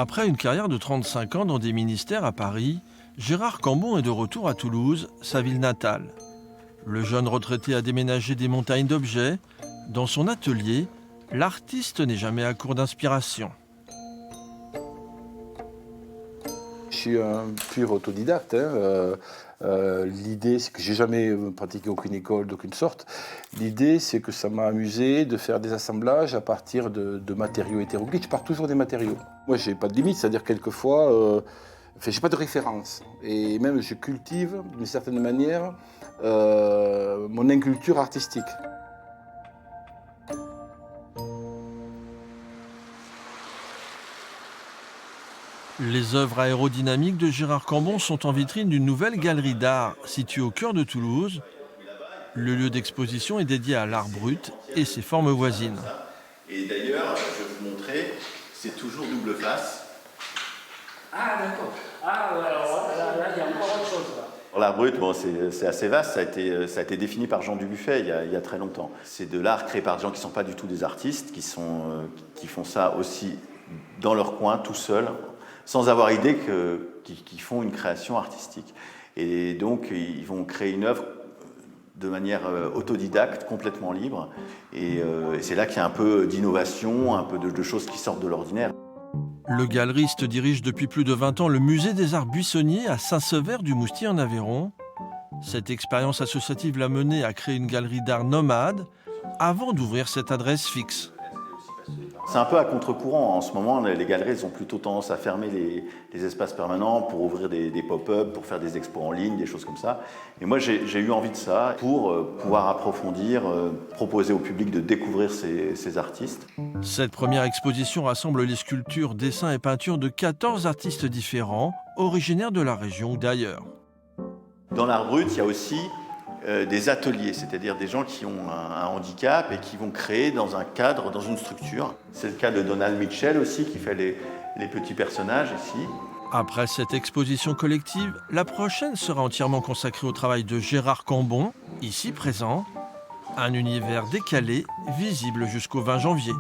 Après une carrière de 35 ans dans des ministères à Paris, Gérard Cambon est de retour à Toulouse, sa ville natale. Le jeune retraité a déménagé des montagnes d'objets. Dans son atelier, l'artiste n'est jamais à court d'inspiration. Je suis un pur autodidacte. L'idée, c'est que j'ai jamais pratiqué aucune école d'aucune sorte. L'idée, c'est que ça m'a amusé de faire des assemblages à partir de matériaux hétéroclites. Je pars toujours des matériaux. Moi, j'ai pas de limite, c'est-à-dire quelquefois, j'ai pas de référence. Et même, je cultive, d'une certaine manière, mon inculture artistique. Les œuvres aérodynamiques de Gérard Cambon sont en vitrine d'une nouvelle galerie d'art située au cœur de Toulouse. Le lieu d'exposition est dédié à l'art brut et ses formes voisines. Et d'ailleurs, je vais vous montrer, c'est toujours double face. Ah d'accord. Ah ouais, alors là, il y a encore autre chose. L'art brut, bon, c'est assez vaste, ça a été défini par Jean Dubuffet il y a très longtemps. C'est de l'art créé par des gens qui ne sont pas du tout des artistes, qui font ça aussi dans leur coin, tout seuls, sans avoir idée qu'ils font une création artistique. Et donc, ils vont créer une œuvre de manière autodidacte, complètement libre. Et c'est là qu'il y a un peu d'innovation, un peu de choses qui sortent de l'ordinaire. Le galeriste dirige depuis plus de 20 ans le musée des arts buissonniers à Saint-Sever-du-Moustier en Aveyron. Cette expérience associative l'a mené à créer une galerie d'art nomade avant d'ouvrir cette adresse fixe. C'est un peu à contre-courant. En ce moment, les galeries ont plutôt tendance à fermer les espaces permanents pour ouvrir des pop-up, pour faire des expos en ligne, des choses comme ça. Et moi, j'ai eu envie de ça pour pouvoir approfondir, proposer au public de découvrir ces artistes. Cette première exposition rassemble les sculptures, dessins et peintures de 14 artistes différents, originaires de la région ou d'ailleurs. Dans l'art brut, il y a aussi des ateliers, c'est-à-dire des gens qui ont un handicap et qui vont créer dans un cadre, dans une structure. C'est le cas de Donald Mitchell aussi, qui fait les petits personnages ici. Après cette exposition collective, la prochaine sera entièrement consacrée au travail de Gérard Cambon, ici présent. Un univers décalé, visible jusqu'au 20 janvier.